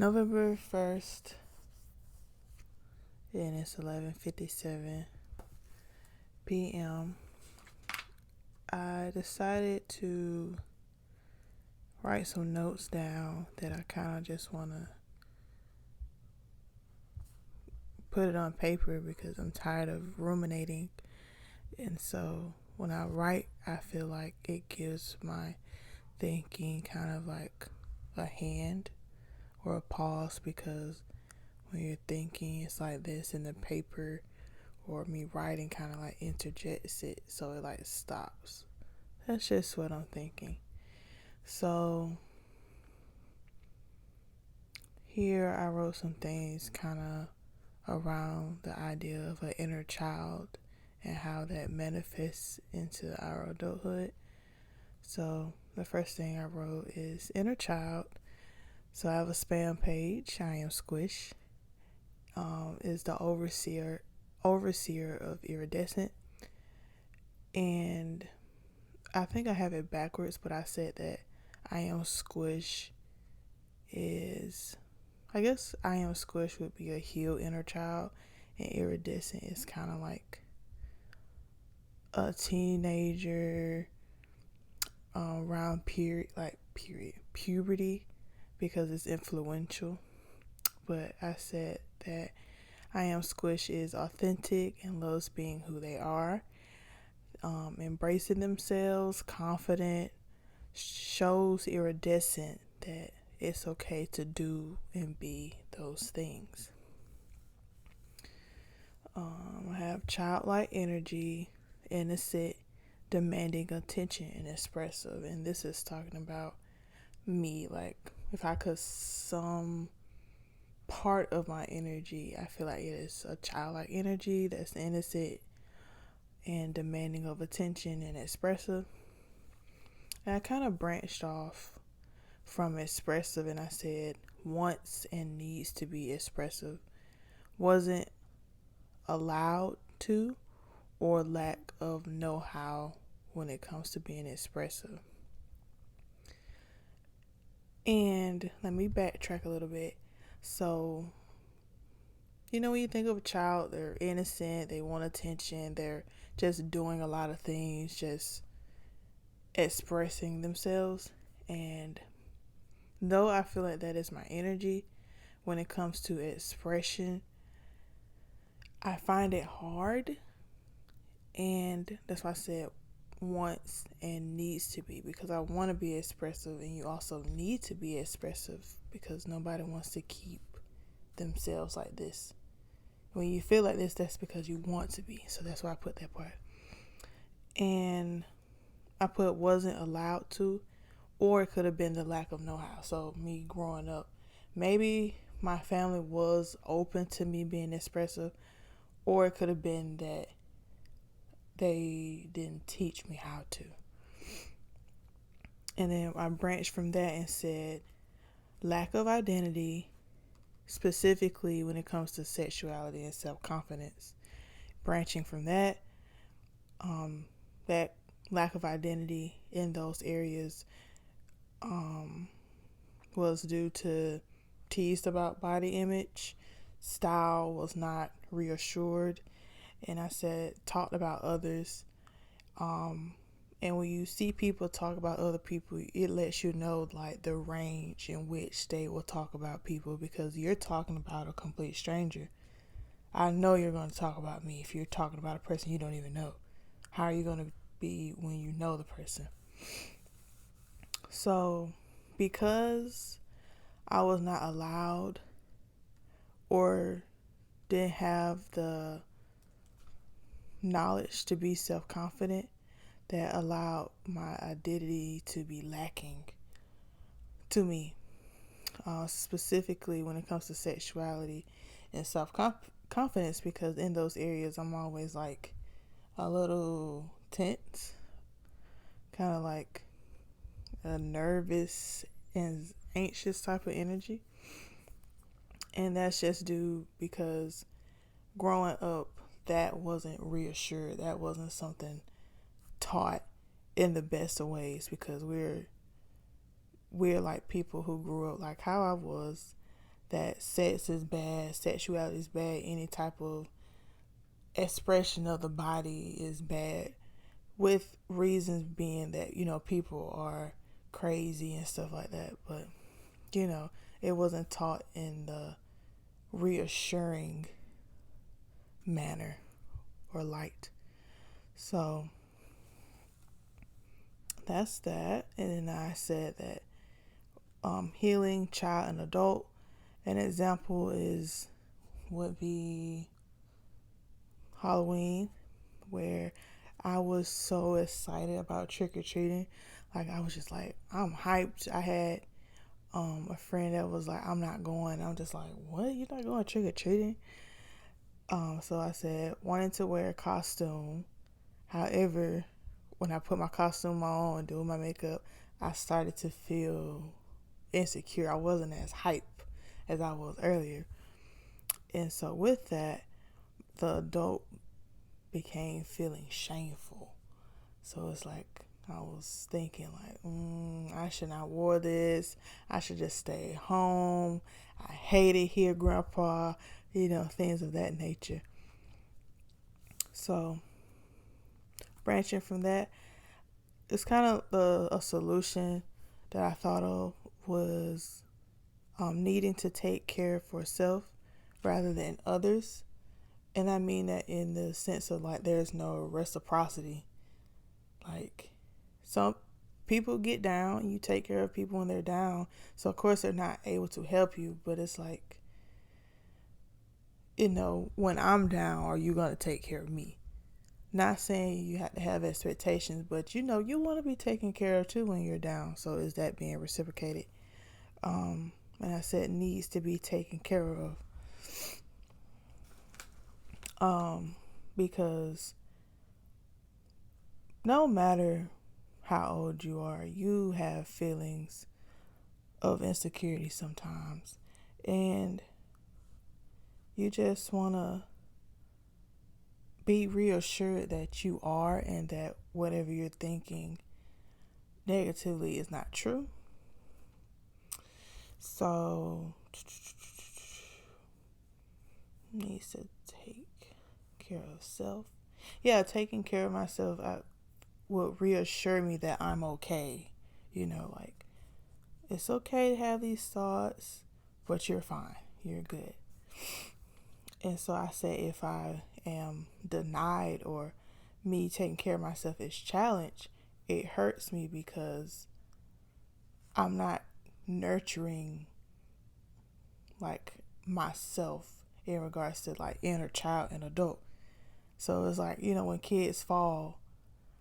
November 1st, and it's 11:57 p.m. I decided to write some notes down that I kind of just want to put it on paper because I'm tired of ruminating. And so when I write, I feel like it gives my thinking kind of like a hand or a pause, because when you're thinking, it's like this, and the paper or me writing kind of like interjects it, so it like stops. That's just what I'm thinking. So here I wrote some things kind of around the idea of an inner child and how that manifests into our adulthood. So the first thing I wrote is inner child. So I have a spam page. I am Squish. Is the overseer of iridescent, and I think I have it backwards, but I said that I am Squish is, I guess I am Squish would be a healed inner child, and iridescent is kind of like a teenager around puberty, because it's influential. But I said that I am Squish is authentic and loves being who they are, embracing themselves, confident, shows iridescent that it's okay to do and be those things. I have childlike energy, innocent, demanding attention, and expressive. And this is talking about me. Like, if I could sum part of my energy, I feel like it is a childlike energy that's innocent and demanding of attention and expressive. And I kind of branched off from expressive, and I said wants and needs to be expressive, wasn't allowed to, or lack of know-how when it comes to being expressive. And let me backtrack a little bit. So, when you think of a child, they're innocent, they want attention, they're just doing a lot of things, just expressing themselves. And though I feel like that is my energy, when it comes to expression, I find it hard. And that's why I said wants and needs to be, because I want to be expressive, and you also need to be expressive, because nobody wants to keep themselves like this. When you feel like this, that's because you want to be. So that's why I put that part. And I put wasn't allowed to, or it could have been the lack of know-how. So me growing up, maybe my family was open to me being expressive, or it could have been that they didn't teach me how to. And then I branched from that and said lack of identity, specifically when it comes to sexuality and self-confidence. Branching from that, that lack of identity in those areas was due to teased about body image, style was not reassured, and I said talked about others. And when you see people talk about other people, it lets you know like the range in which they will talk about people, because you're talking about a complete stranger. I know you're going to talk about me if you're talking about a person you don't even know. How are you going to be when you know the person? So, because I was not allowed or didn't have the knowledge to be self-confident, that allowed my identity to be lacking to me, specifically when it comes to sexuality and self-confidence, because in those areas I'm always like a little tense, kind of like a nervous and anxious type of energy. And that's just due because growing up, that wasn't reassured. That wasn't something taught in the best of ways, because we're like people who grew up like how I was, that sex is bad, sexuality is bad, any type of expression of the body is bad, with reasons being that, people are crazy and stuff like that. But, it wasn't taught in the reassuring manner or light. So that's that. And then I said that healing child and adult, an example would be Halloween, where I was so excited about trick-or-treating. Like, I was just like, I'm hyped. I had a friend that was like, I'm not going. I'm just like, what? You're not going trick-or-treating? So I said, wanting to wear a costume. However, when I put my costume on and doing my makeup, I started to feel insecure. I wasn't as hype as I was earlier. And so with that, the adult became feeling shameful. So it's like I was thinking like, I should not wear this. I should just stay home. I hate it here, Grandpa. Things of that nature. So branching from that, it's kind of a solution that I thought of was needing to take care for self rather than others. And I mean that in the sense of like there's no reciprocity. Like, some people get down, you take care of people when they're down. So of course they're not able to help you, but it's like, when I'm down, are you going to take care of me? Not saying you have to have expectations, but you want to be taken care of too when you're down. So is that being reciprocated? And I said needs to be taken care of. Because no matter how old you are, you have feelings of insecurity sometimes. And you just want to be reassured that you are, and that whatever you're thinking negatively is not true. So, needs to take care of self. Yeah, taking care of myself would reassure me that I'm okay. Like, it's okay to have these thoughts, but you're fine. You're good. And so I say, if I am denied or me taking care of myself is challenged, it hurts me because I'm not nurturing like myself in regards to like inner child and adult. So it's like, when kids fall,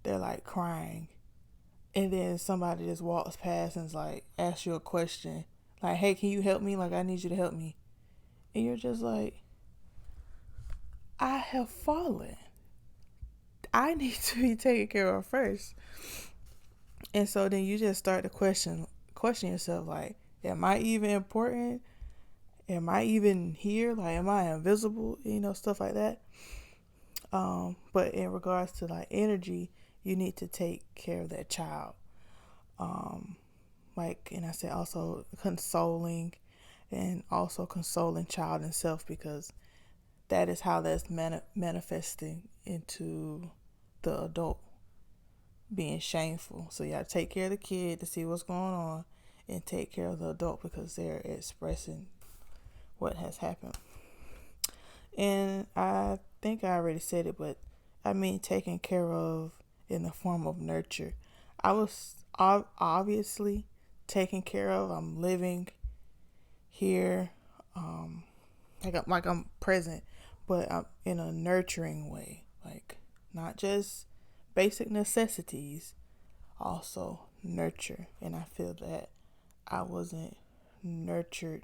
they're like crying, and then somebody just walks past and's like, asks you a question like, hey, can you help me? Like, I need you to help me. And you're just like, I have fallen. I need to be taken care of first. And so then you just start to question yourself, like, am I even important? Am I even here? Like, am I invisible? Stuff like that. But in regards to like energy, you need to take care of that child. And I said also consoling, and also consoling child and self, because that is how that's manifesting into the adult being shameful. So you got to take care of the kid to see what's going on, and take care of the adult because they're expressing what has happened. And I think I already said it, but I mean taken care of in the form of nurture. I was obviously taken care of. I'm living here, like I'm present, but I'm in a nurturing way, like not just basic necessities, also nurture. And I feel that I wasn't nurtured,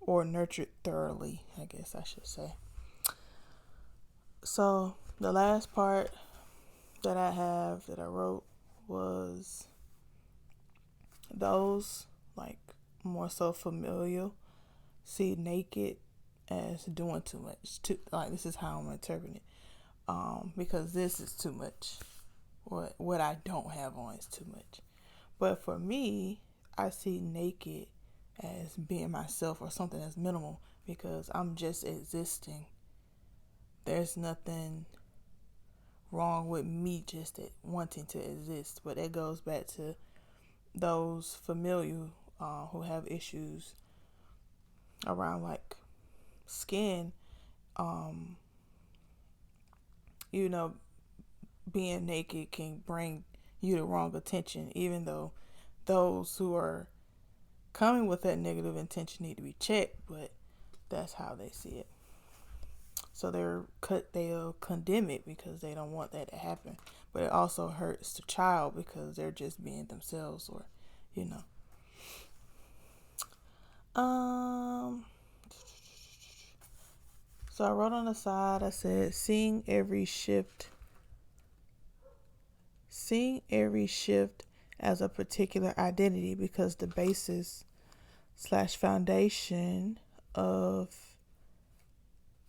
or nurtured thoroughly, I guess I should say. So the last part that I wrote was those like more so familial see naked as doing too much. Like, this is how I'm interpreting it. Because this is too much. What I don't have on is too much. But for me, I see naked as being myself or something that's minimal, because I'm just existing. There's nothing wrong with me just wanting to exist. But it goes back to those familiar who have issues around like skin, um, you know, being naked can bring you the wrong attention, even though those who are coming with that negative intention need to be checked, but that's how they see it. So they'll condemn it because they don't want that to happen. But it also hurts the child because they're just being themselves, or you know. So I wrote on the side, I said, seeing every shift as a particular identity, because the basis / foundation of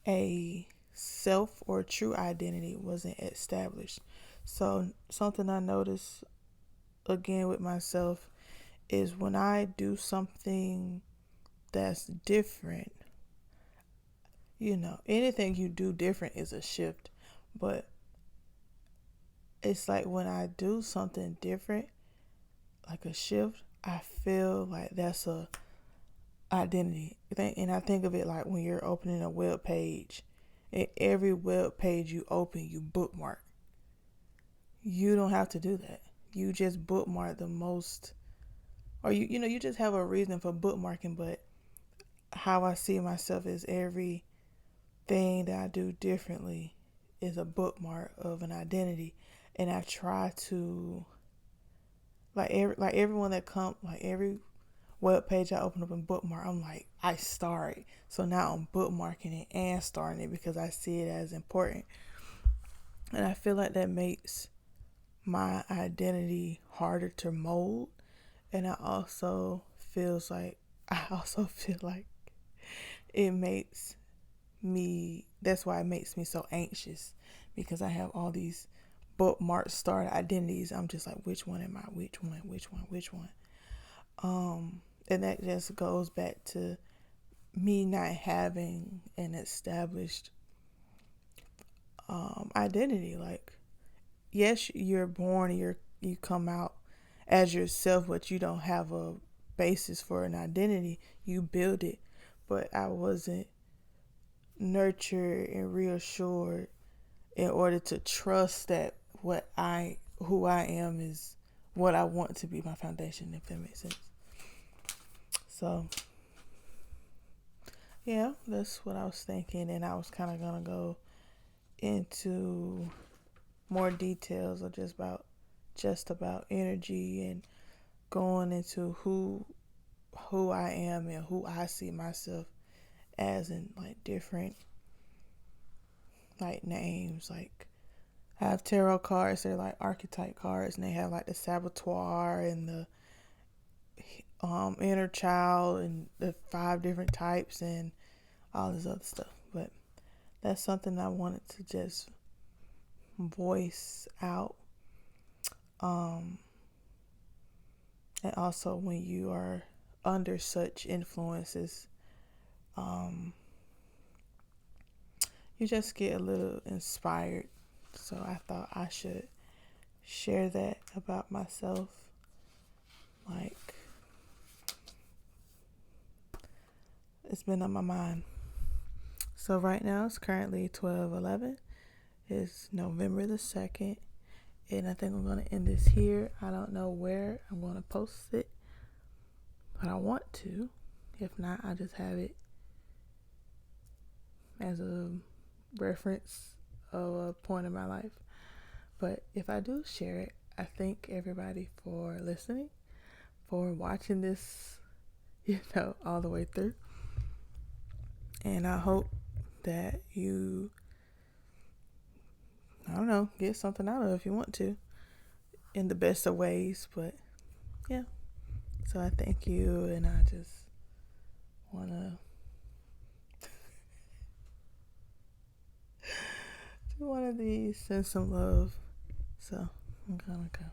a self or true identity wasn't established. So something I noticed again with myself is when I do something that's different, anything you do different is a shift. But it's like when I do something different, like a shift, I feel like that's a identity. And I think of it like when you're opening a web page, and every web page you open, you bookmark. You don't have to do that. You just bookmark the most, or you just have a reason for bookmarking. But how I see myself is everything that I do differently is a bookmark of an identity. And I try to, everyone that every web page I open up and bookmark, I'm like, I star it. So now I'm bookmarking it and starring it because I see it as important. And I feel like that makes my identity harder to mold. And I also feel like it makes me, that's why it makes me so anxious, because I have all these bookmark starred identities. I'm just like, which one am I? Which one? And that just goes back to me not having an established identity. Like, yes, you're born, you come out as yourself, but you don't have a basis for an identity. You build it. But I wasn't nurtured and reassured in order to trust that who I am is what I want to be my foundation, if that makes sense. So yeah, that's what I was thinking, and I was kind of gonna go into more details of just about energy, and going into who I am and who I see myself as, in like different like names. Like, I have tarot cards, they're like archetype cards, and they have like the saboteur and the inner child and the 5 different types and all this other stuff. But that's something I wanted to just voice out. And also, when you are under such influences, you just get a little inspired. So I thought I should share that about myself. Like, it's been on my mind. So right now it's currently 12:11. It's November the 2nd. And I think I'm going to end this here. I don't know where I'm going to post it, but I want to. If not, I just have it as a reference of a point in my life. But if I do share it, I thank everybody for listening, for watching this, all the way through. And I hope that you, get something out of it if you want to, in the best of ways. But yeah, so I thank you, and I just want to send some love. So I'm gonna go.